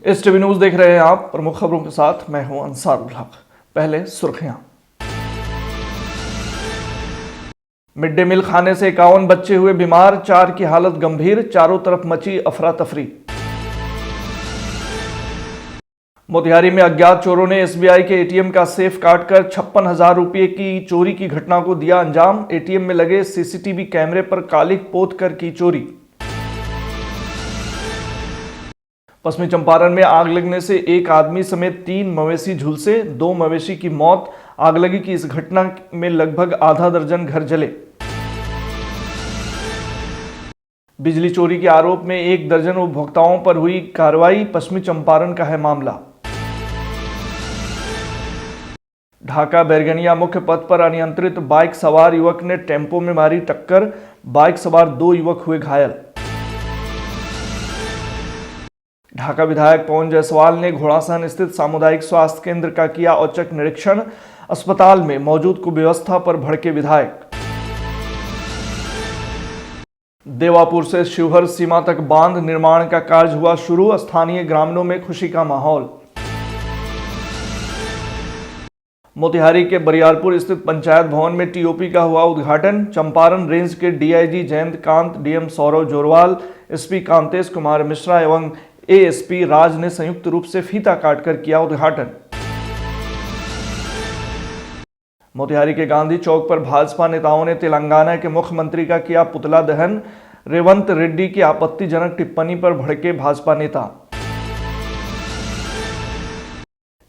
इस TV news देख रहे हैं आप। प्रमुख खबरों के साथ मैं हूं अंसारुल हक। पहले सुर्खियां। मिड डे मील खाने से 51 बच्चे हुए बीमार, 4 की हालत गंभीर, चारों तरफ मची अफरा तफरी। मोतिहारी में अज्ञात चोरों ने एसबीआई के एटीएम का सेफ काटकर 56,000 रुपये की चोरी की घटना को दिया अंजाम। एटीएम में लगे सीसीटीवी कैमरे पर कालिख पोत कर की चोरी। पश्चिमी चंपारण में आग लगने से एक आदमी समेत 3 मवेशी झुलसे, 2 मवेशी की मौत। आगलगी की इस घटना में लगभग आधा दर्जन घर जले। बिजली चोरी के आरोप में 1 दर्जन उपभोक्ताओं पर हुई कार्रवाई। पश्चिमी चंपारण का है मामला। ढाका बैरगनिया मुख्य पथ पर अनियंत्रित बाइक सवार युवक ने टेम्पो में मारी टक्कर, बाइक सवार 2 युवक हुए घायल। ढाका विधायक पवन जायसवाल ने घोड़ासहन स्थित सामुदायिक स्वास्थ्य केंद्र का किया औचक निरीक्षण। अस्पताल में मौजूद कुव्यवस्था पर भड़के विधायक। देवापुर से शिवहर सीमा तक बांध निर्माण का कार्य हुआ शुरू, स्थानीय ग्रामीणों में खुशी का माहौल। मोतिहारी के बरियारपुर स्थित पंचायत भवन में टीओपी का हुआ उद्घाटन। चंपारण रेंज के DIG Jayant Kant, DM Saurav Jorwal, SP Kantesh Kumar Mishra एवं एएसपी राज ने संयुक्त रूप से फीता काटकर किया उद्घाटन। मोतिहारी के गांधी चौक पर भाजपा नेताओं ने तेलंगाना के मुख्यमंत्री का किया पुतला दहन। रेवंत रेड्डी की आपत्तिजनक टिप्पणी पर भड़के भाजपा नेता।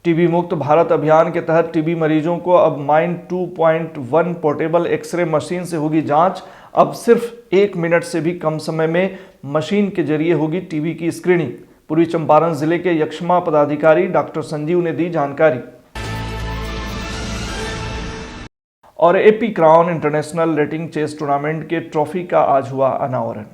टीबी मुक्त भारत अभियान के तहत टीबी मरीजों को अब माइंड 2.1 पोर्टेबल एक्सरे मशीन से होगी जांच। अब सिर्फ 1 मिनट से भी कम समय में मशीन के जरिए होगी टीबी की स्क्रीनिंग। पूर्वी चंपारण जिले के यक्ष्मा पदाधिकारी डॉक्टर संजीव ने दी जानकारी। और AP crown international rating chess tournament के ट्रॉफी का आज हुआ अनावरण।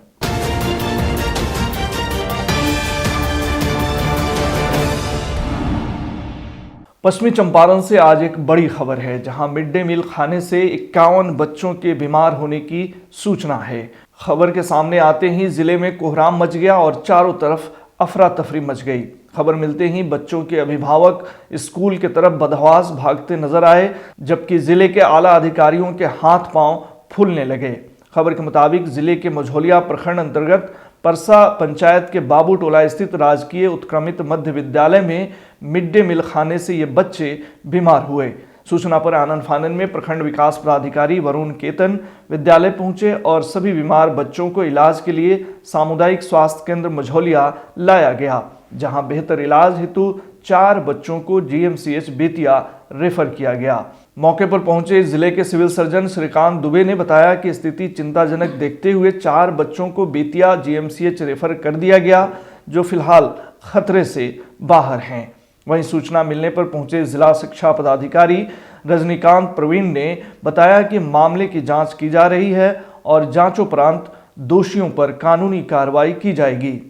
पश्चिमी चंपारण से आज एक बड़ी खबर है, जहां मिड डे मील खाने से 51 बच्चों के बीमार होने की सूचना है। खबर के सामने आते ही जिले में कोहराम मच गया और चारों तरफ अफरा तफरी मच गई। खबर मिलते ही बच्चों के अभिभावक स्कूल की तरफ बदहवास भागते नजर आए, जबकि जिले के आला अधिकारियों के हाथ पांव फूलने लगे। खबर के मुताबिक जिले के मझौलिया प्रखंड अंतर्गत परसा पंचायत के बाबू टोला स्थित राजकीय उत्क्रमित मध्य विद्यालय में मिड डे मील खाने से ये बच्चे बीमार हुए। सूचना पर आनन फानन में प्रखंड विकास पदाधिकारी वरुण केतन विद्यालय पहुंचे और सभी बीमार बच्चों को इलाज के लिए सामुदायिक स्वास्थ्य केंद्र मझौलिया लाया गया, जहां बेहतर इलाज हेतु 4 बच्चों को जीएमसीएच बेतिया रेफर किया गया। मौके पर पहुंचे जिले के सिविल सर्जन श्रीकांत दुबे ने बताया कि स्थिति चिंताजनक देखते हुए 4 बच्चों को बेतिया जीएमसीएच रेफर कर दिया गया, जो फिलहाल खतरे से बाहर हैं। वहीं सूचना मिलने पर पहुंचे जिला शिक्षा पदाधिकारी रजनीकांत प्रवीण ने बताया कि मामले की जांच की जा रही है और जांचोपरांत दोषियों पर कानूनी कार्रवाई की जाएगी।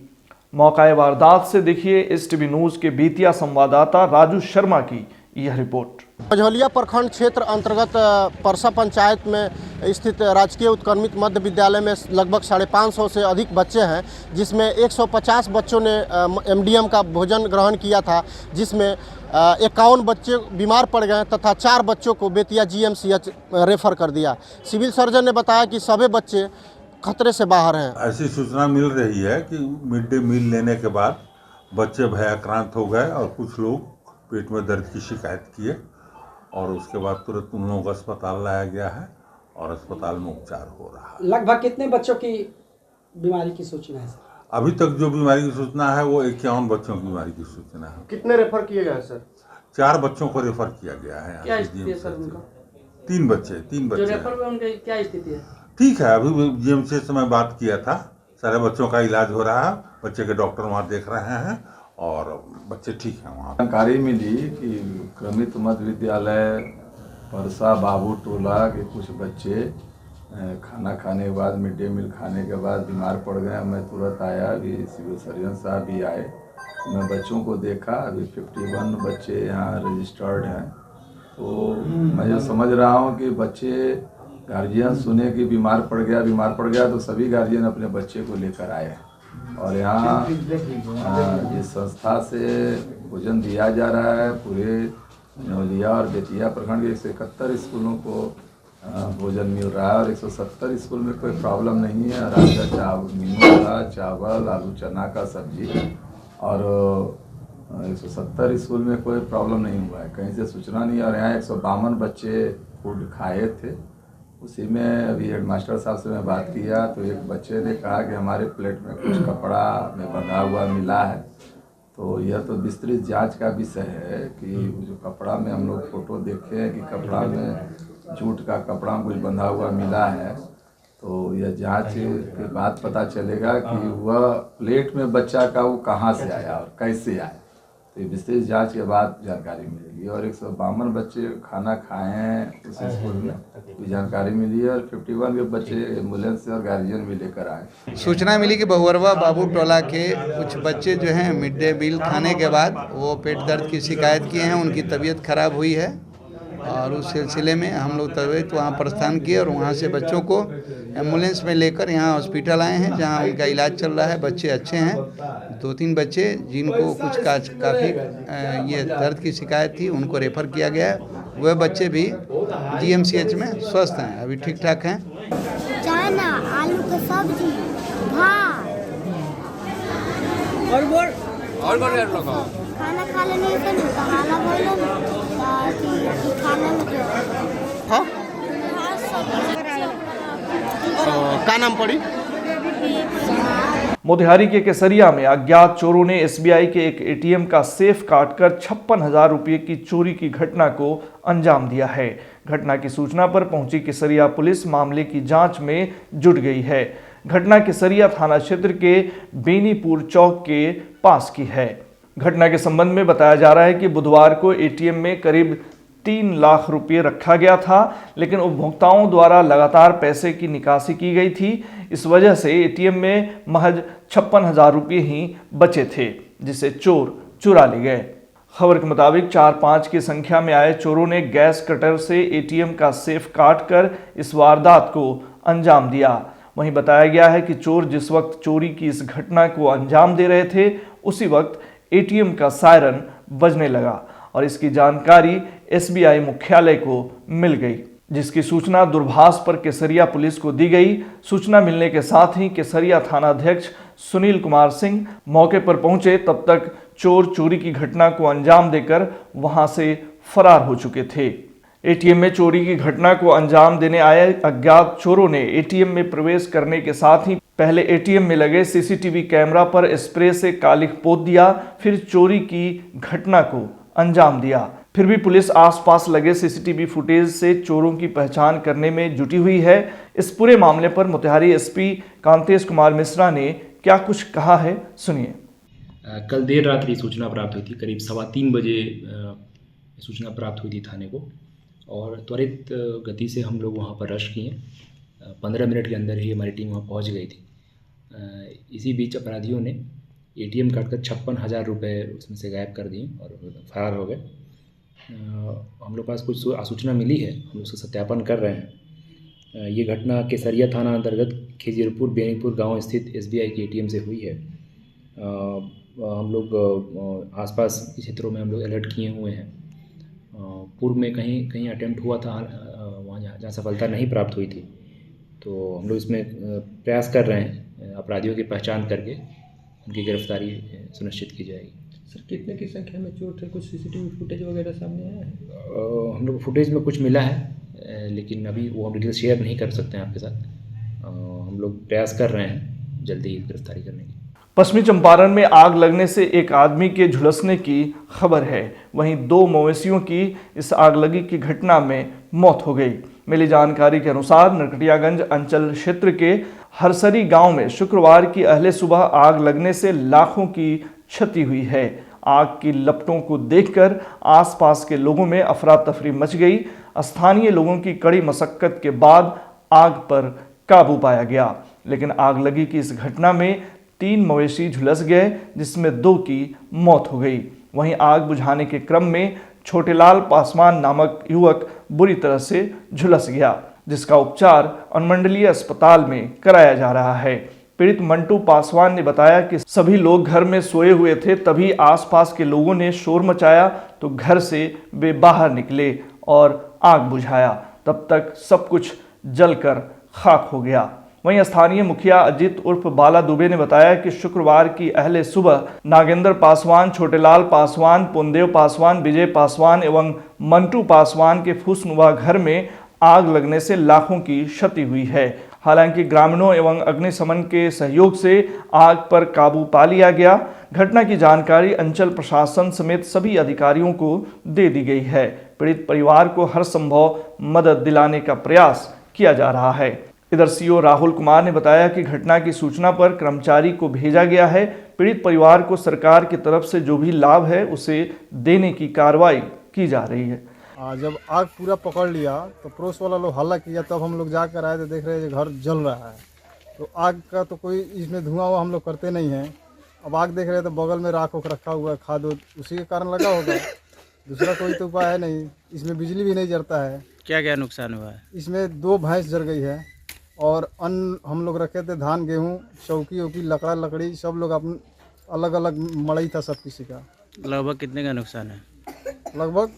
मौका वारदात से देखिए इस टीवी न्यूज के बेतिया संवाददाता राजू शर्मा की यह रिपोर्ट। मझौलिया प्रखंड क्षेत्र अंतर्गत परसा पंचायत में स्थित राजकीय उत्क्रमित मध्य विद्यालय में लगभग 550 से अधिक बच्चे हैं, जिसमें 150 बच्चों ने एमडीएम का भोजन ग्रहण किया था, जिसमें 51 बच्चे बीमार पड़ गए तथा 4 बच्चों को बेतिया जीएमसीएच रेफर कर दिया। सिविल सर्जन ने बताया कि सभी बच्चे खतरे से बाहर हैं। ऐसी सूचना मिल रही है कि मिड डे मील लेने के बाद बच्चे भयाक्रांत हो गए और कुछ लोग पेट में दर्द की शिकायत किए और उसके बाद तुरंत उन लोगों को अस्पताल लाया गया है और अस्पताल में उपचार हो रहा है। लगभग कितने बच्चों की बीमारी की सूचना है सर? अभी तक जो बीमारी की सूचना है वो 51 बच्चों की बीमारी की सूचना है। कितने रेफर किए गए सर? 4 बच्चों को रेफर किया गया है। क्या स्थिति है सर उनका? 3 बच्चे जो रेफर हुए उनकी क्या स्थिति है? ठीक है, अभी जीएमसी से मैं बात किया था, सारे बच्चों का इलाज हो रहा है, बच्चे के डॉक्टर वहाँ देख रहे हैं और बच्चे ठीक हैं। वहाँ जानकारी मिली कि क्रमित मध्य विद्यालय परसा बाबू टोला के कुछ बच्चे खाना खाने के बाद मिड डे मील खाने के बाद बीमार पड़ गए। मैं तुरंत आया, अभी सिविल सर्जन साहब भी आए, मैं बच्चों को देखा। अभी 51 बच्चे यहाँ रजिस्टर्ड हैं। तो मैं जो समझ रहा हूँ कि बच्चे गार्जियन सुने कि बीमार पड़ गया तो सभी गार्जियन अपने बच्चे को लेकर आए। और यहाँ जिस संस्था से भोजन दिया जा रहा है पूरे नवलिया और बेतिया प्रखंड के 171 स्कूलों को भोजन मिल रहा है और 170 स्कूल में कोई प्रॉब्लम नहीं है। रात का मीनू का चावल, आलू चना का सब्जी और 170 स्कूल में कोई प्रॉब्लम नहीं हुआ है, कहीं से सूचना नहीं। और यहाँ 152 बच्चे फूड खाए थे। उसी में अभी हेडमास्टर साहब से मैं बात किया तो एक बच्चे ने कहा कि हमारे प्लेट में कुछ कपड़ा में बंधा हुआ मिला है। तो यह तो विस्तृत जांच का विषय है कि जो कपड़ा में हम लोग फ़ोटो देखे कि कपड़ा में जूट का कपड़ा कुछ बंधा हुआ मिला है, तो यह जांच के बाद पता चलेगा कि वह प्लेट में बच्चा का वो कहाँ से आया और कैसे आया। तो ये विशेष जांच के बाद जानकारी मिलेगी। और 152 बच्चे खाना खाए हैं उस स्कूल में भी जानकारी मिली है और 51 के बच्चे एम्बुलेंस से और गार्जियन भी लेकर आए। सूचना मिली कि बहुअरवा बाबू टोला के कुछ बच्चे जो हैं मिड डे मील खाने के बाद वो पेट दर्द की शिकायत किए हैं, उनकी तबीयत खराब हुई है और उस सिलसिले में हम लोग तुरंत वहाँ प्रस्थान किए और वहाँ से बच्चों को एम्बुलेंस में लेकर यहाँ हॉस्पिटल आए हैं जहाँ उनका इलाज चल रहा है। बच्चे अच्छे हैं। 2-3 बच्चे जिनको कुछ काफ़ी ये दर्द की शिकायत थी उनको रेफ़र किया गया है। वह बच्चे भी GMCH में स्वस्थ हैं, अभी ठीक ठाक हैं। चना, आलू की सब्जी, भात और खाना खा लेने से खाना बोलो खाना में हाँ क्या नाम पड़ी? मोतिहारी के केसरिया में अज्ञात चोरों ने SBI के एक ATM का सेफ काटकर 56,000 रुपये की चोरी की घटना को अंजाम दिया है। घटना की सूचना पर पहुंची केसरिया पुलिस मामले की जांच में जुट गई है। घटना केसरिया थाना क्षेत्र के बेनीपुर चौक के पास की है। घटना के संबंध में बताया जा रहा है कि बुधवार को ATM में करीब 3 लाख रुपये रखा गया था, लेकिन उपभोक्ताओं द्वारा लगातार पैसे की निकासी की गई थी। इस वजह से ATM में महज 56,000 रुपये ही बचे थे, जिसे चोर चुरा ले गए। खबर के मुताबिक 4-5 की संख्या में आए चोरों ने गैस कटर से ATM का सेफ काटकर इस वारदात को अंजाम दिया। वहीं बताया गया है कि चोर जिस वक्त चोरी की इस घटना को अंजाम दे रहे थे, उसी वक्त ATM का सायरन बजने लगा और इसकी जानकारी SBI मुख्यालय को मिल गई, जिसकी सूचना दूरभाष पर केसरिया पुलिस को दी गई। सूचना मिलने के साथ ही केसरिया थाना अध्यक्ष सुनील कुमार सिंह मौके पर पहुंचे। तब तक चोर चोरी की घटना को अंजाम देकर वहां से फरार हो चुके थे। ATM में चोरी की घटना को अंजाम देने आए अज्ञात चोरों ने ATM में प्रवेश करने के साथ ही पहले ATM में लगे CCTV कैमरा पर स्प्रे से कालिख पोत दिया, फिर चोरी की घटना को अंजाम दिया। फिर भी पुलिस आसपास लगे CCTV फुटेज से चोरों की पहचान करने में जुटी हुई है। इस पूरे मामले पर मोतिहारी SP कांतेश कुमार मिश्रा ने क्या कुछ कहा है, सुनिए। कल देर रात्रि सूचना प्राप्त हुई थी, करीब 3:15 बजे सूचना प्राप्त हुई थी थाने को और त्वरित गति से हम लोग वहां पर रश किए। 15 मिनट के अंदर ही हमारी टीम वहां पहुंच गई थी। इसी बीच अपराधियों ने ATM काटकर 56,000 रुपये उसमें से गायब कर दिए और फरार हो गए। हम लोग पास कुछ सूचना मिली है, हम उसका सत्यापन कर रहे हैं। ये घटना केसरिया थाना अंतर्गत खिजीरपुर बेनीपुर गांव स्थित SBI के ATM से हुई है। हम लोग आसपास के क्षेत्रों में हम लोग अलर्ट किए हुए हैं। पूर्व में कहीं अटेम्प्ट हुआ था वहाँ जहाँ सफलता नहीं प्राप्त हुई थी, तो हम लोग इसमें प्रयास कर रहे हैं अपराधियों की पहचान करके उनकी गिरफ्तारी सुनिश्चित की जाएगी। सर, कितने की संख्या में चोर थे? कुछ CCTV फुटेज वगैरह सामने आया है? हम लोग फुटेज में कुछ मिला है, लेकिन अभी वो हम डिटेल शेयर नहीं कर सकते हैं आपके साथ। हम लोग प्रयास कर रहे हैं जल्दी ही गिरफ्तारी करने की। पश्चिमी चंपारण में आग लगने से एक आदमी के झुलसने की खबर है। वहीं 2 मवेशियों की इस आगलगी की घटना में मौत हो गई। मिली जानकारी के अनुसार नरकटियागंज अंचल क्षेत्र के हरसरी गांव में शुक्रवार की अहले सुबह आग लगने से लाखों की क्षति हुई है। आग की लपटों को देखकर आसपास के लोगों में अफरा तफरी मच गई। स्थानीय लोगों की कड़ी मशक्कत के बाद आग पर काबू पाया गया, लेकिन आगलगी की इस घटना में 3 मवेशी झुलस गए, जिसमें 2 की मौत हो गई। वहीं आग बुझाने के क्रम में छोटेलाल पासवान नामक युवक बुरी तरह से झुलस गया, जिसका उपचार अनुमंडलीय अस्पताल में कराया जा रहा है। पीड़ित मंटू पासवान ने बताया कि सभी लोग घर में सोए हुए थे, तभी आसपास के लोगों ने शोर मचाया तो घर से वे बाहर निकले और आग बुझाया। तब तक सब कुछ जलकर खाक हो गया। वहीं स्थानीय मुखिया अजित उर्फ बाला दुबे ने बताया कि शुक्रवार की अहले सुबह नागेंद्र पासवान, छोटेलाल पासवान, पुनदेव पासवान, विजय पासवान एवं मंटू पासवान के फूसनुमा घर में आग लगने से लाखों की क्षति हुई है। हालांकि ग्रामीणों एवं अग्निशमन के सहयोग से आग पर काबू पा लिया गया। घटना की जानकारी अंचल प्रशासन समेत सभी अधिकारियों को दे दी गई है। पीड़ित परिवार को हर संभव मदद दिलाने का प्रयास किया जा रहा है। इधर सीओ राहुल कुमार ने बताया कि घटना की सूचना पर कर्मचारी को भेजा गया है। पीड़ित परिवार को सरकार की तरफ से जो भी लाभ है उसे देने की कार्रवाई की जा रही है। जब आग पूरा पकड़ लिया तो पड़ोस वाला लोग हल्ला किया, तब हम लोग जाकर आए तो देख रहे हैं घर जल रहा है। तो आग का तो कोई इसमें धुआं हुआ हम लोग करते नहीं हैं। अब आग देख रहे हैं तो बगल में राख उख रखा हुआ है, खाद उसी के कारण लगा होगा, दूसरा कोई तो उपाय है नहीं। इसमें बिजली भी नहीं जलता है। क्या क्या नुकसान हुआ है? इसमें 2 भैंस जल गई है और अन्न हम लोग रखे थे, धान गेहूँ, चौकी वौकी, लकड़ी सब लोग अपन अलग अलग मड़ई था सब किसी का। लगभग कितने का नुकसान है? लगभग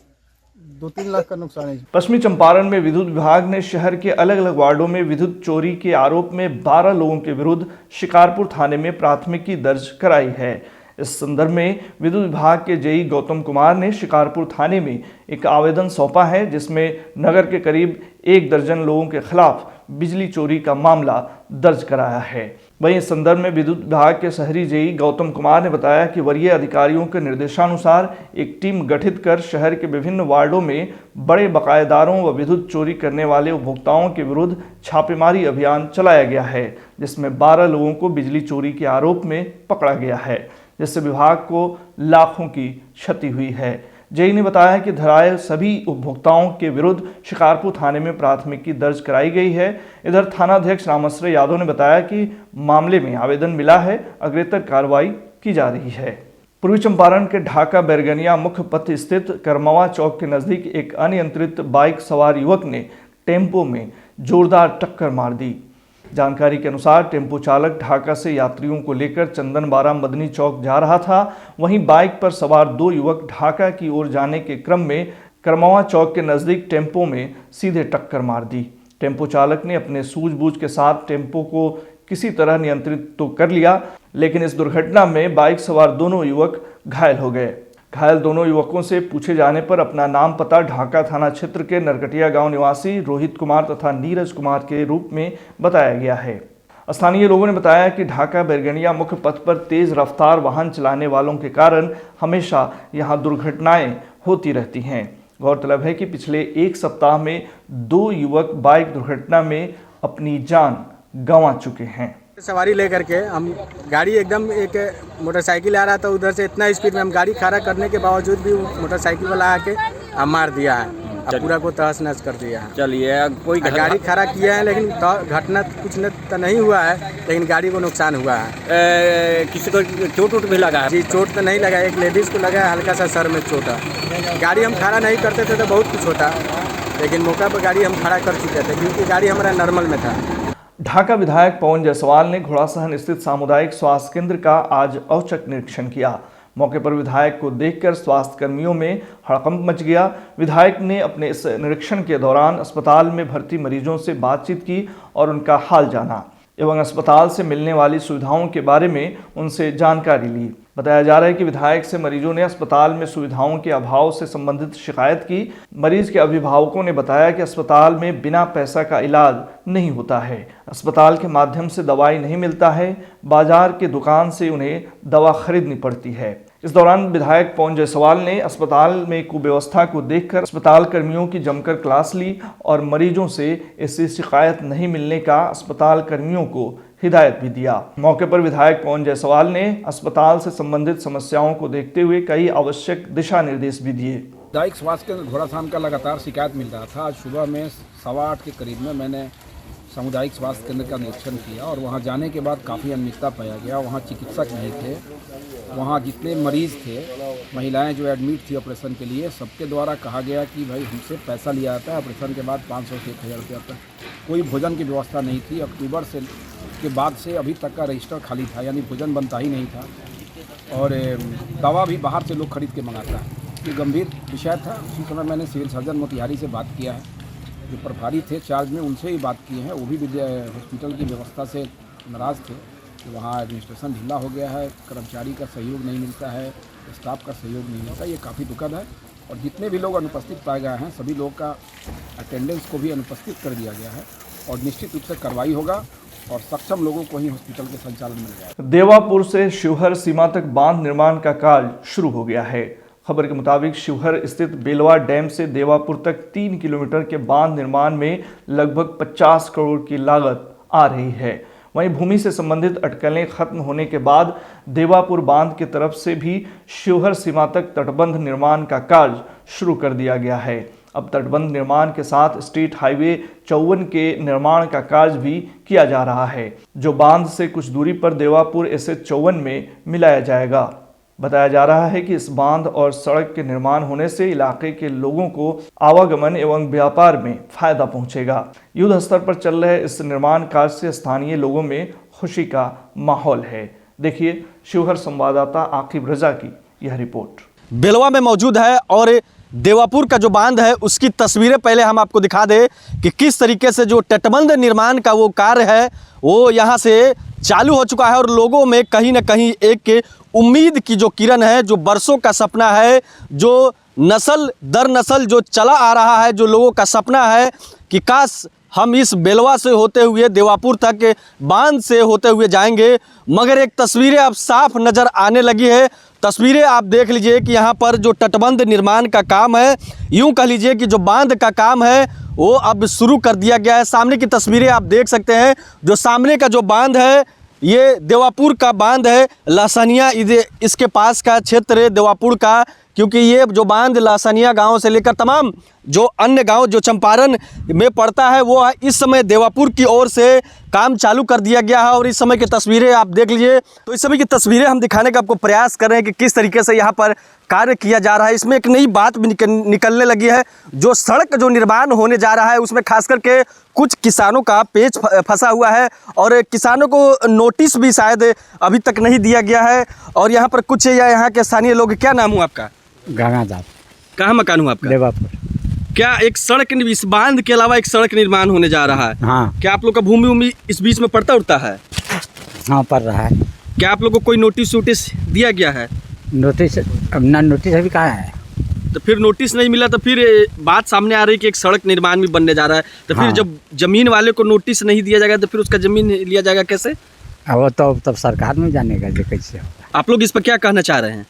2-3 लाख का नुकसान है। पश्चिमी चंपारण में विद्युत विभाग ने शहर के अलग अलग वार्डों में विद्युत चोरी के आरोप में 12 लोगों के विरुद्ध शिकारपुर थाने में प्राथमिकी दर्ज कराई है। इस संदर्भ में विद्युत विभाग के जेई गौतम कुमार ने शिकारपुर थाने में एक आवेदन सौंपा है, जिसमें नगर के करीब 1 दर्जन लोगों के खिलाफ बिजली चोरी का मामला दर्ज कराया है। वहीं इस संदर्भ में विद्युत विभाग के शहरी जेई गौतम कुमार ने बताया कि वरीय अधिकारियों के निर्देशानुसार एक टीम गठित कर शहर के विभिन्न वार्डों में बड़े बकायेदारों व विद्युत चोरी करने वाले उपभोक्ताओं के विरुद्ध छापेमारी अभियान चलाया गया है, जिसमें 12 लोगों को बिजली चोरी के आरोप में पकड़ा गया है, जिससे विभाग को लाखों की क्षति हुई है। जेई ने बताया कि धराए सभी उपभोक्ताओं के विरुद्ध शिकारपुर थाने में प्राथमिकी दर्ज कराई गई है। इधर थानाध्यक्ष रामाश्रय यादव ने बताया कि मामले में आवेदन मिला है, अग्रेतर कार्रवाई की जा रही है। पूर्वी चंपारण के ढाका बैरगनिया मुख्य पथ स्थित करमवा चौक के नजदीक एक अनियंत्रित बाइक सवार युवक ने टेम्पो में जोरदार टक्कर मार दी। जानकारी के अनुसार टेम्पो चालक ढाका से यात्रियों को लेकर चंदनबारा मदनी चौक जा रहा था। वहीं बाइक पर सवार 2 युवक ढाका की ओर जाने के क्रम में करमवा चौक के नज़दीक टेम्पो में सीधे टक्कर मार दी। टेम्पो चालक ने अपने सूझबूझ के साथ टेम्पो को किसी तरह नियंत्रित तो कर लिया, लेकिन इस दुर्घटना में बाइक सवार दोनों युवक घायल हो गए। घायल दोनों युवकों से पूछे जाने पर अपना नाम पता ढाका थाना क्षेत्र के नरकटिया गांव निवासी रोहित कुमार तथा नीरज कुमार के रूप में बताया गया है। स्थानीय लोगों ने बताया कि ढाका बैरगनिया मुख्य पथ पर तेज रफ्तार वाहन चलाने वालों के कारण हमेशा यहां दुर्घटनाएं होती रहती हैं। गौरतलब है कि पिछले 1 सप्ताह में 2 युवक बाइक दुर्घटना में अपनी जान गंवा चुके हैं। सवारी लेकर के हम गाड़ी एकदम एक मोटरसाइकिल आ रहा था, उधर से इतना स्पीड में हम गाड़ी खड़ा करने के बावजूद भी मोटरसाइकिल वाला आके मार दिया है, अब पूरा को तहस नहस कर दिया है। चलिए, कोई गाड़ी खड़ा किया है लेकिन घटना कुछ तो नहीं हुआ है, लेकिन गाड़ी को नुकसान हुआ है। किसी को चोट वोट भी लगा है? जी, चोट तो नहीं लगा, एक लेडीज़ को लगा है, हल्का सा सर में चोट है। गाड़ी हम खड़ा नहीं करते थे तो बहुत कुछ होता, लेकिन मौका पर गाड़ी हम खड़ा कर चुके थे क्योंकि गाड़ी हमारा नॉर्मल में था। ढाका विधायक पवन जायसवाल ने घोड़ासहन स्थित सामुदायिक स्वास्थ्य केंद्र का आज औचक निरीक्षण किया। मौके पर विधायक को देखकर स्वास्थ्य कर्मियों में हड़कंप मच गया। विधायक ने अपने इस निरीक्षण के दौरान अस्पताल में भर्ती मरीजों से बातचीत की और उनका हाल जाना एवं अस्पताल से मिलने वाली सुविधाओं के बारे में उनसे जानकारी ली। बताया जा रहा है कि विधायक से मरीजों ने अस्पताल में सुविधाओं के अभाव से संबंधित शिकायत की। मरीज के अभिभावकों ने बताया कि अस्पताल में बिना पैसा का इलाज नहीं होता है, अस्पताल के माध्यम से दवाई नहीं मिलता है, बाजार के दुकान से उन्हें दवा खरीदनी पड़ती है। इस दौरान विधायक पवन जायसवाल ने अस्पताल में कुव्यवस्था को देखकर अस्पताल कर्मियों की जमकर क्लास ली और मरीजों से ऐसी शिकायत नहीं मिलने का अस्पताल कर्मियों को हिदायत भी दिया। मौके पर विधायक पवन जायसवाल ने अस्पताल से संबंधित समस्याओं को देखते हुए कई आवश्यक दिशा निर्देश भी दिए। सामुदायिक स्वास्थ्य केंद्र घोड़ासहन का लगातार शिकायत मिल रहा था। आज सुबह में 7:15 के करीब में मैंने सामुदायिक स्वास्थ्य केंद्र का निरीक्षण किया और वहां जाने के बाद काफ़ी अनियमितता पाया गया। वहां चिकित्सक नहीं थे, वहां जितने मरीज़ थे, महिलाएं जो एडमिट थी ऑपरेशन के लिए, सबके द्वारा कहा गया कि भाई हमसे पैसा लिया जाता है ऑपरेशन के बाद 500 से 1000 रुपया तक। कोई भोजन की व्यवस्था नहीं थी। अक्टूबर से के बाद से अभी तक का रजिस्टर खाली था, यानी भोजन बनता ही नहीं था और दवा भी बाहर से लोग खरीद के मंगाता है। ये गंभीर विषय था। उसी समय मैंने सिविल सर्जन मोतिहारी से बात किया है, जो प्रभारी थे चार्ज में, उनसे ही बात की है। वो भी हॉस्पिटल की व्यवस्था से नाराज़ थे कि वहाँ एडमिनिस्ट्रेशन ढीला हो गया है, कर्मचारी का सहयोग नहीं मिलता है, स्टाफ का सहयोग नहीं मिलता। ये काफ़ी दुखद है और जितने भी लोग अनुपस्थित पाए गए हैं सभी लोग का अटेंडेंस को भी अनुपस्थित कर दिया गया है और निश्चित रूप से कार्रवाई होगा और सक्षम लोगों को ही हॉस्पिटल के संचालन में लगाया। देवापुर से शिवहर सीमा तक बांध निर्माण का कार्य शुरू हो गया है। खबर के मुताबिक शिवहर स्थित बेलवा डैम से देवापुर तक 3 किलोमीटर के बांध निर्माण में लगभग 50 करोड़ की लागत आ रही है। वहीं भूमि से संबंधित अटकलें खत्म होने के बाद देवापुर बांध की तरफ से भी शिवहर सीमा तक तटबंध निर्माण का कार्य शुरू कर दिया गया है। अब तटबंध निर्माण के साथ स्टेट हाईवे 54 के निर्माण का कार्य भी किया जा रहा है, जो बांध से कुछ दूरी पर देवापुर SH 54 में मिलाया जाएगा। बताया जा रहा है कि इस बांध और सड़क के निर्माण होने से इलाके के लोगों को आवागमन एवं व्यापार में फायदा पहुंचेगा। युद्ध स्तर पर चल रहे इस निर्माण कार्य से स्थानीय लोगों में खुशी का माहौल है। देखिए शिवहर संवाददाता आकिब रजा की यह रिपोर्ट। बेलवा में मौजूद है और देवापुर का जो बांध है उसकी तस्वीरें पहले हम आपको दिखा दें कि किस तरीके से जो तटबंध निर्माण का वो कार्य है वो यहाँ से चालू हो चुका है और लोगों में कहीं ना कहीं एक उम्मीद की जो किरण है, जो बरसों का सपना है, जो नस्ल दर नस्ल जो चला आ रहा है, जो लोगों का सपना है कि काश हम इस बेलवा से होते हुए देवापुर तक बांध से होते हुए जाएंगे। मगर एक तस्वीरें अब साफ नज़र आने लगी है। तस्वीरें आप देख लीजिए कि यहाँ पर जो तटबंध निर्माण का काम है, यूँ कह लीजिए कि जो बांध का काम है वो अब शुरू कर दिया गया है। सामने की तस्वीरें आप देख सकते हैं। जो सामने का जो बांध है ये देवापुर का बांध है। लासानिया इसके पास का क्षेत्र है देवापुर का, क्योंकि ये जो बांध लासानिया गांव से लेकर तमाम जो अन्य गांव जो चंपारण में पड़ता है वो इस समय देवापुर की ओर से काम चालू कर दिया गया है। और इस समय की तस्वीरें आप देख लीजिए। तो इस समय की तस्वीरें हम दिखाने का आपको प्रयास कर रहे हैं कि किस तरीके से यहाँ पर कार्य किया जा रहा है। इसमें एक नई बात भी निकलने लगी है। जो सड़क जो निर्माण होने जा रहा है उसमें खास करके कुछ किसानों का पेच फंसा हुआ है और किसानों को नोटिस भी शायद अभी तक नहीं दिया गया है। और यहाँ पर कुछ यहाँ के स्थानीय लोग, क्या नाम हुआ आपका? गंगादास। कहाँ मकान हुआ आपका? देवापुर। क्या एक सड़क, इस बांध के अलावा एक सड़क निर्माण होने जा रहा है? हाँ। क्या आप लोग का भूमि इस बीच में पड़ता उड़ता है? हाँ, पड़ रहा है। क्या आप लोग को कोई नोटिस दिया गया है? नोटिस अब ना, नोटिस अभी कहाँ है। तो फिर नोटिस नहीं मिला तो फिर बात सामने आ रही है कि एक सड़क निर्माण भी बनने जा रहा है। तो फिर जब जमीन वाले को नोटिस नहीं दिया जाएगा तो फिर उसका जमीन लिया जाएगा कैसे? वो तो तब सरकार में जानेगा जो कैसे होगा। आप लोग इस पर क्या कहना चाह रहे हैं?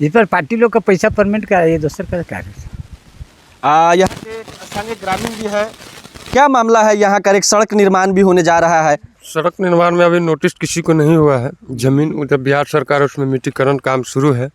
इस पर पार्टी लोग का पैसा परमिट का ये दूसर का कार्य। यहाँ के स्थानीय ग्रामीण भी है। क्या मामला है? यहाँ का एक सड़क निर्माण भी होने जा रहा है। सड़क निर्माण में अभी नोटिस किसी को नहीं हुआ है। जमीन उधर बिहार सरकार उसमें मिट्टीकरण काम शुरू है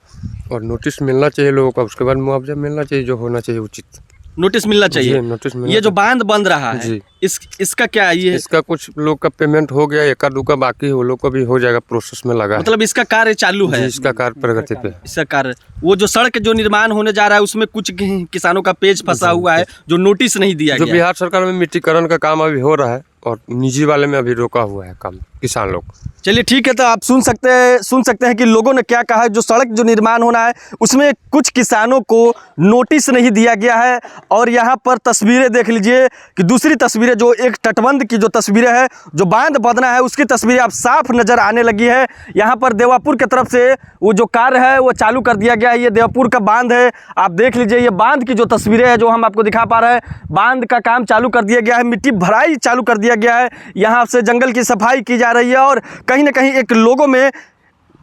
और नोटिस मिलना चाहिए लोगों का, उसके बाद मुआवजा मिलना चाहिए जो होना चाहिए उचित। नोटिस मिलना चाहिए। नोटिस मिलना। ये जो बांध बन रहा है इसका क्या है? इसका कुछ लोग का पेमेंट हो गया, एका दुका बाकी है, वो लोग का भी हो जाएगा, प्रोसेस में लगा। मतलब इसका कार्य चालू है? इसका कार्य प्रगति पे। इसका कार्य, वो जो सड़क जो निर्माण होने जा रहा है उसमें कुछ किसानों का पेच फंसा हुआ है जो नोटिस नहीं दिया गया। जो बिहार सरकार में मिट्टीकरण का काम अभी हो रहा है और निजी वाले में अभी रोका हुआ है काम किसान लोग। चलिए ठीक है, तो आप सुन सकते हैं कि लोगों ने क्या कहा है। जो सड़क जो निर्माण होना है उसमें कुछ किसानों को नोटिस नहीं दिया गया है। और यहाँ पर तस्वीरें देख लीजिए कि दूसरी तस्वीरें जो एक तटबंध की जो तस्वीरें है, जो बांध बंधना है उसकी तस्वीरें अब साफ नज़र आने लगी है। यहाँ पर देवापुर की तरफ से वो जो कार्य है वो चालू कर दिया गया है। ये देवापुर का बांध है, आप देख लीजिए। ये बांध की जो तस्वीरें हैं जो हम आपको दिखा पा रहे हैं, बांध का काम चालू कर दिया गया है, मिट्टी भराई चालू कर दिया गया है, यहाँ से जंगल की सफाई की जा रही है और कहीं ना कहीं एक लोगों में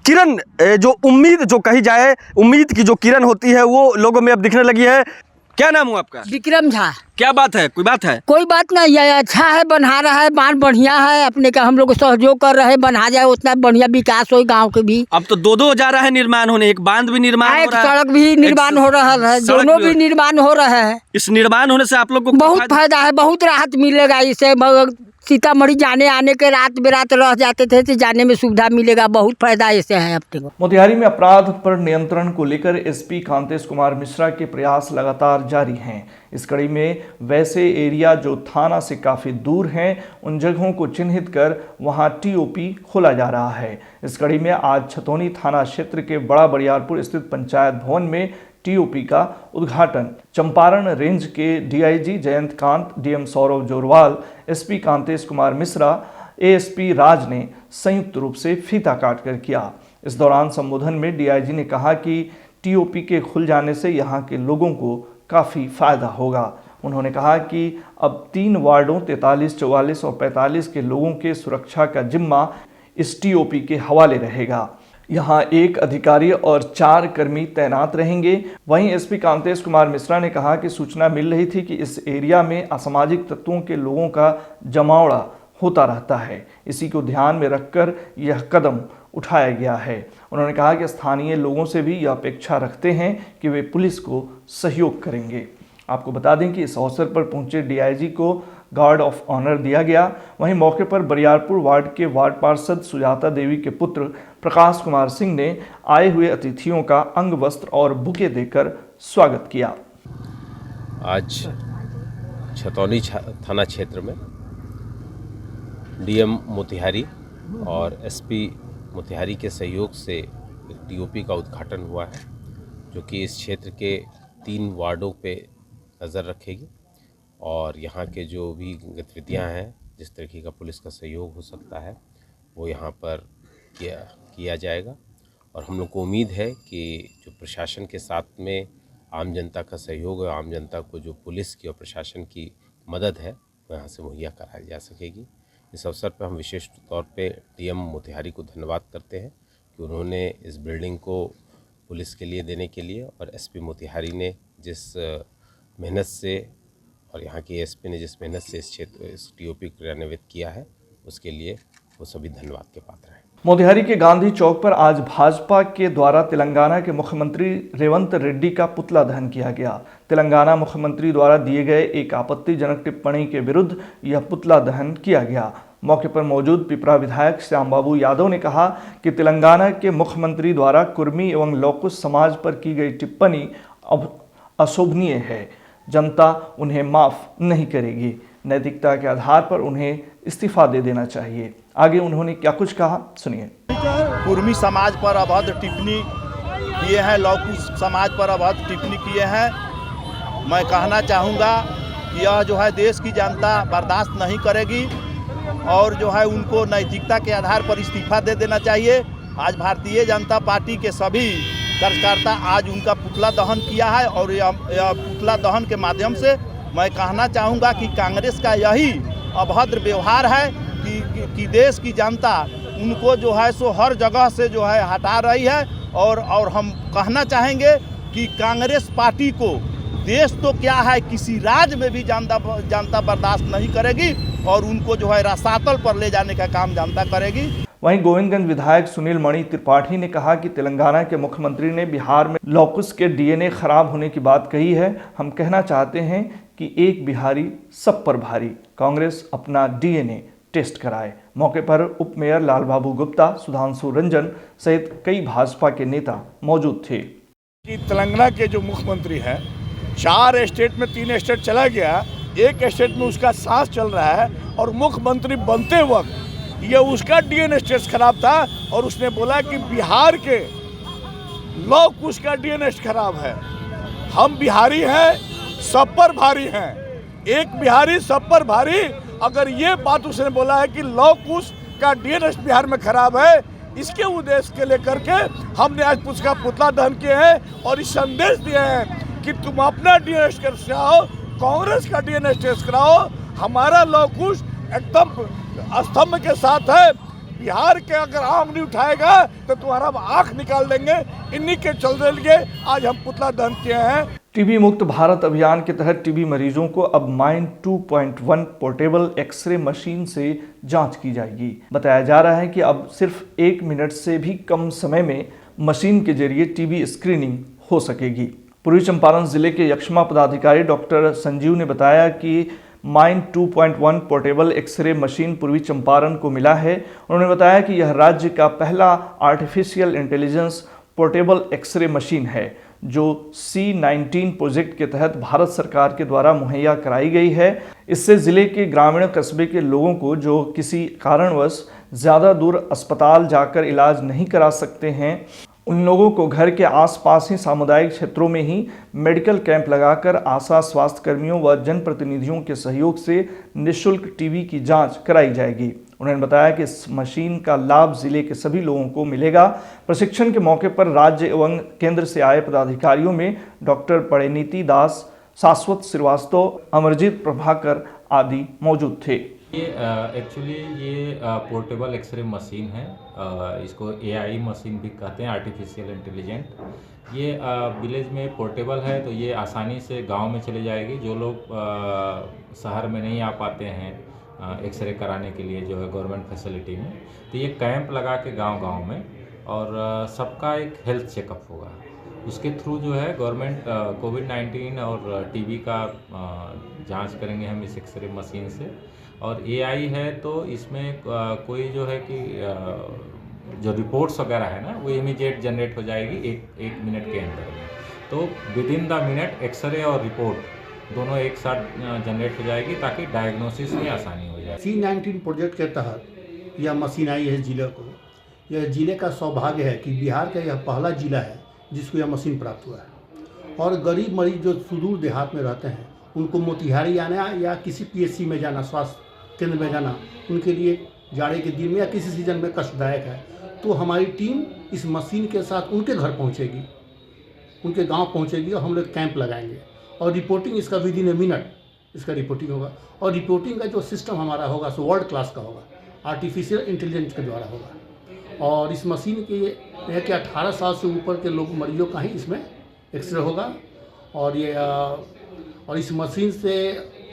किरण, जो उम्मीद जो कही जाए, उम्मीद की जो किरण होती है वो लोगों में अब दिखने लगी है। क्या नाम हुआ आपका? विक्रम झा। क्या बात है? कोई बात है? कोई बात नहीं है, अच्छा है, बना रहा है, बांध बढ़िया है, अपने का हम लोग सहयोग कर रहे हैं, बना जाए उतना बढ़िया विकास हो गांव के भी। अब तो दो जा रहा है निर्माण होने, एक बांध भी निर्माण हो रहा है, सड़क भी निर्माण हो रहा है, दोनों भी निर्माण हो रहा है। इस निर्माण होने से आप लोग को बहुत फायदा है, बहुत राहत मिलेगा इससे। सीतामढ़ी जाने आने के रात बेरात रह जाते थे तो जाने में सुविधा मिलेगा, बहुत फायदा ऐसे है अपने को। मोतिहारी में अपराध पर नियंत्रण को लेकर एसपी कांतेश कुमार मिश्रा के प्रयास लगातार जारी हैं। इस कड़ी में वैसे एरिया जो थाना से काफ़ी दूर हैं उन जगहों को चिन्हित कर वहां टीओपी खोला जा रहा है। इस कड़ी में आज छतौनी थाना क्षेत्र के बड़ा बरियारपुर स्थित पंचायत भवन में टीओपी का उद्घाटन चंपारण रेंज के DIG Jayant Kant, DM Saurabh Jorwal, SP Kantesh Kumar Mishra, ASP Raj ने संयुक्त रूप से फीता काट कर किया। इस दौरान संबोधन में डीआईजी ने कहा कि टीओपी के खुल जाने से यहाँ के लोगों को काफ़ी फायदा होगा। उन्होंने कहा कि अब 3 वार्डों 43, 44 और 45 के लोगों के सुरक्षा का जिम्मा इस टीओपी के हवाले रहेगा। यहाँ 1 अधिकारी और 4 कर्मी तैनात रहेंगे। वहीं एसपी कांतेश कुमार मिश्रा ने कहा कि सूचना मिल रही थी कि इस एरिया में असामाजिक तत्वों के लोगों का जमावड़ा होता रहता है, इसी को ध्यान में रखकर यह कदम उठाया गया है। उन्होंने कहा कि स्थानीय लोगों से भी यह अपेक्षा रखते हैं कि वे पुलिस को सहयोग करेंगे। आपको बता दें कि इस अवसर पर पहुंचे डीआईजी को गार्ड ऑफ ऑनर दिया गया। वहीं मौके पर बरियारपुर वार्ड के वार्ड पार्षद सुजाता देवी के पुत्र प्रकाश कुमार सिंह ने आए हुए अतिथियों का अंग वस्त्र और बुके देकर स्वागत किया। आज छतौनी थाना क्षेत्र में डीएम मोतिहारी और एसपी मोतिहारी के सहयोग से एक टीओपी का उद्घाटन हुआ है, जो कि इस क्षेत्र के 3 वार्डों पे नज़र रखेगी और यहाँ के जो भी गतिविधियाँ हैं, जिस तरीके का पुलिस का सहयोग हो सकता है वो यहाँ पर किया जाएगा। और हम लोग को उम्मीद है कि जो प्रशासन के साथ में आम जनता का सहयोग है, आम जनता को जो पुलिस की और प्रशासन की मदद है वो यहाँ से मुहैया कराई जा सकेगी। इस अवसर पर हम विशेष तौर पे डीएम मोतिहारी को धन्यवाद करते हैं कि उन्होंने इस बिल्डिंग को पुलिस के लिए देने के लिए, और एसपी मोतिहारी ने जिस मेहनत से और यहाँ के एसपी ने जिस मेहनत से इस टीओपी क्रियान्वित किया है, उसके लिए वो सभी धन्यवाद के पात्र हैं। मोतिहारी के गांधी चौक पर आज भाजपा के द्वारा तेलंगाना के मुख्यमंत्री रेवंत रेड्डी का पुतला दहन किया गया। तेलंगाना मुख्यमंत्री द्वारा दिए गए एक आपत्तिजनक टिप्पणी के विरुद्ध यह पुतला दहन किया गया। मौके पर मौजूद पिपरा विधायक श्याम बाबू यादव ने कहा कि तेलंगाना के मुख्यमंत्री द्वारा कुर्मी एवं लौकुश समाज पर की गई टिप्पणी अब अशोभनीय है। जनता उन्हें माफ़ नहीं करेगी। नैतिकता के आधार पर उन्हें इस्तीफा दे देना चाहिए। आगे उन्होंने क्या कुछ कहा, सुनिए। कुर्मी समाज पर अभद्र टिप्पणी किए हैं, लौकुश समाज पर अभद्र टिप्पणी किए हैं। मैं कहना चाहूँगा कि यह जो है देश की जनता बर्दाश्त नहीं करेगी और जो है उनको नैतिकता के आधार पर इस्तीफा दे देना चाहिए। आज भारतीय जनता पार्टी के सभी कार्यकर्ता आज उनका पुतला दहन किया है और यह पुतला दहन के माध्यम से मैं कहना चाहूँगा कि कांग्रेस का यही अभद्र व्यवहार है कि देश की जनता उनको जो है सो हर जगह से जो है हटा रही है। और हम कहना चाहेंगे कि कांग्रेस पार्टी को देश तो क्या है, किसी राज्य में भी जनता बर्दाश्त नहीं करेगी और उनको जो है रसातल पर ले जाने का काम जनता करेगी। वहीं गोविंदगंज विधायक सुनील मणि त्रिपाठी ने कहा कि तेलंगाना के मुख्यमंत्री ने बिहार में लौकुश के डीएनए खराब होने की बात कही है। हम कहना चाहते हैं कि एक बिहारी सब पर भारी। कांग्रेस अपना डीएनए टेस्ट कराए। मौके पर उप मेयर लाल बाबू गुप्ता, सुधांशु रंजन सहित कई भाजपा के नेता मौजूद थे। कि तेलंगाना के जो मुख्यमंत्री है 4 स्टेट में 3 स्टेट चला गया, एक स्टेट में उसका सांस चल रहा है और मुख्यमंत्री बनते वक्त ये उसका डीएनए टेस्ट खराब था और उसने बोला कि बिहार के लोग उसका डीएनए खराब है। हम बिहारी हैं, सब पर भारी हैं, एक बिहारी सब पर भारी। अगर ये बात उसने बोला है कि लौकुश का डीएनए बिहार में खराब है, इसके उद्देश्य के लेकर के हमने आज उसका पुतला दहन किए हैं और इस संदेश दिए हैं कि तुम अपना डीएनए टेस्ट कराओ, कांग्रेस का डीएनए टेस्ट कराओ। हमारा लौकुश एकदम स्तंभ के साथ है। बिहार के अगर आंख नहीं उठाएगा तो तुम्हारा आंख निकाल देंगे। इन्हीं के चलते लिए आज हम पुतला दहन किए हैं। टीबी मुक्त भारत अभियान के तहत टीबी मरीजों को अब माइंड 2.1 पोर्टेबल एक्सरे मशीन से जांच की जाएगी। बताया जा रहा है कि अब सिर्फ 1 मिनट से भी कम समय में मशीन के जरिए टीबी स्क्रीनिंग हो सकेगी। पूर्वी चंपारण जिले के यक्ष्मा पदाधिकारी डॉक्टर संजीव ने बताया कि माइन 2.1 पोर्टेबल एक्सरे मशीन पूर्वी चंपारण को मिला है। उन्होंने बताया कि यह राज्य का पहला artificial intelligence portable X-ray machine है जो C19 प्रोजेक्ट के तहत भारत सरकार के द्वारा मुहैया कराई गई है। इससे ज़िले के ग्रामीण कस्बे के लोगों को जो किसी कारणवश ज़्यादा दूर अस्पताल जाकर इलाज नहीं करा सकते हैं, उन लोगों को घर के आसपास ही सामुदायिक क्षेत्रों में ही मेडिकल कैंप लगाकर आशा स्वास्थ्य कर्मियों व जनप्रतिनिधियों के सहयोग से निःशुल्क टीबी की जांच कराई जाएगी। उन्होंने बताया कि इस मशीन का लाभ जिले के सभी लोगों को मिलेगा। प्रशिक्षण के मौके पर राज्य एवं केंद्र से आए पदाधिकारियों में डॉक्टर परिणीति दास, शाश्वत श्रीवास्तव, अमरजीत प्रभाकर आदि मौजूद थे। ये एक्चुअली ये पोर्टेबल एक्सरे मशीन है। इसको AI मशीन भी कहते हैं, आर्टिफिशियल इंटेलिजेंट। ये विलेज में पोर्टेबल है तो ये आसानी से गांव में चले जाएगी। जो लोग शहर में नहीं आ पाते हैं एक्सरे कराने के लिए जो है गवर्नमेंट फैसिलिटी में, तो ये कैंप लगा के गांव-गांव में और सबका एक हेल्थ चेकअप होगा। उसके थ्रू जो है गवर्नमेंट कोविड-19 और टीबी का जांच करेंगे हम इस एक्सरे मशीन से। और AI है तो इसमें कोई जो है कि जो रिपोर्ट्स वगैरह है ना, वो इमीडिएट जनरेट हो जाएगी एक मिनट के अंदर में। तो within the minute X-ray और रिपोर्ट दोनों एक साथ जनरेट हो जाएगी ताकि डायग्नोसिस में आसानी हो जाए। C19 प्रोजेक्ट के तहत यह मशीन आई है जिले को। यह जिले का सौभाग्य है कि बिहार का यह पहला जिला है जिसको यह मशीन प्राप्त हुआ है। और गरीब मरीज जो सुदूर देहात में रहते हैं उनको मोतिहारी आना या किसी PHC में जाना, स्वास्थ्य केंद्र में जाना, उनके लिए जाड़े के दिन में या किसी सीजन में कष्टदायक है। तो हमारी टीम इस मशीन के साथ उनके घर पहुंचेगी, उनके गांव पहुंचेगी और हम लोग कैंप लगाएंगे और रिपोर्टिंग इसका विद इन ए मिनट इसका रिपोर्टिंग होगा। और रिपोर्टिंग का जो सिस्टम हमारा होगा सो वर्ल्ड क्लास का होगा, आर्टिफिशियल इंटेलिजेंस के द्वारा होगा। और इस मशीन के ये कि 18 साल से ऊपर के लोग मरीजों का ही इसमें एक्सरे होगा। और इस मशीन से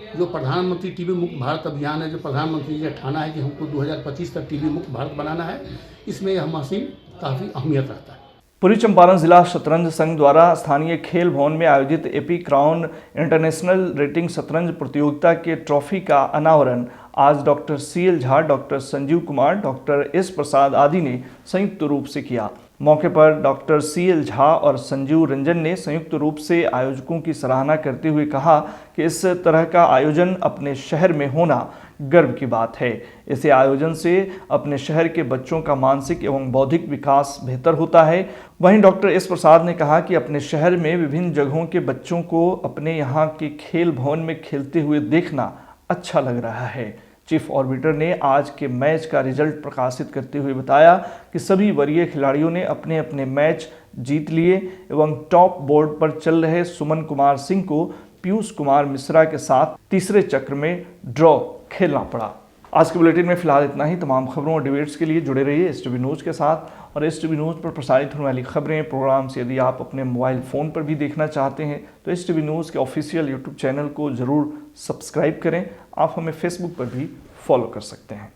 जो प्रधानमंत्री टीबी मुक्त भारत अभियान है, जो प्रधानमंत्री जी ठाना है कि हमको 2025 तक टीबी मुक्त भारत बनाना है, इसमें यह मशीन काफ़ी अहमियत रखता है। पूर्वी चंपारण जिला शतरंज संघ द्वारा स्थानीय खेल भवन में आयोजित एपी क्राउन इंटरनेशनल रेटिंग शतरंज प्रतियोगिता के ट्रॉफी का अनावरण आज doctor CL Jha, doctor Sanjeev Kumar, doctor S प्रसाद आदि ने संयुक्त रूप से किया। मौके पर डॉक्टर CL झा और संजीव रंजन ने संयुक्त रूप से आयोजकों की सराहना करते हुए कहा कि इस तरह का आयोजन अपने शहर में होना गर्व की बात है। इसे आयोजन से अपने शहर के बच्चों का मानसिक एवं बौद्धिक विकास बेहतर होता है। वहीं डॉक्टर S प्रसाद ने कहा कि अपने शहर में विभिन्न जगहों के बच्चों को अपने यहाँ के खेल भवन में खेलते हुए देखना अच्छा लग रहा है। चीफ ऑर्बिटर ने आज के मैच का रिजल्ट प्रकाशित करते हुए बताया कि सभी वरीय खिलाड़ियों ने अपने अपने मैच जीत लिए एवं टॉप बोर्ड पर चल रहे सुमन कुमार सिंह को पीयूष कुमार मिश्रा के साथ तीसरे चक्र में ड्रॉ खेलना पड़ा। आज के बुलेटिन में फिलहाल इतना ही। तमाम खबरों और डिबेट्स के लिए जुड़े रहिए STV न्यूज़ के साथ। और STV न्यूज़ पर प्रसारित होने वाली खबरें, प्रोग्राम्स यदि आप अपने मोबाइल फ़ोन पर भी देखना चाहते हैं तो STV न्यूज़ के ऑफिशियल यूट्यूब चैनल को ज़रूर सब्सक्राइब करें। आप हमें फेसबुक पर भी फॉलो कर सकते हैं।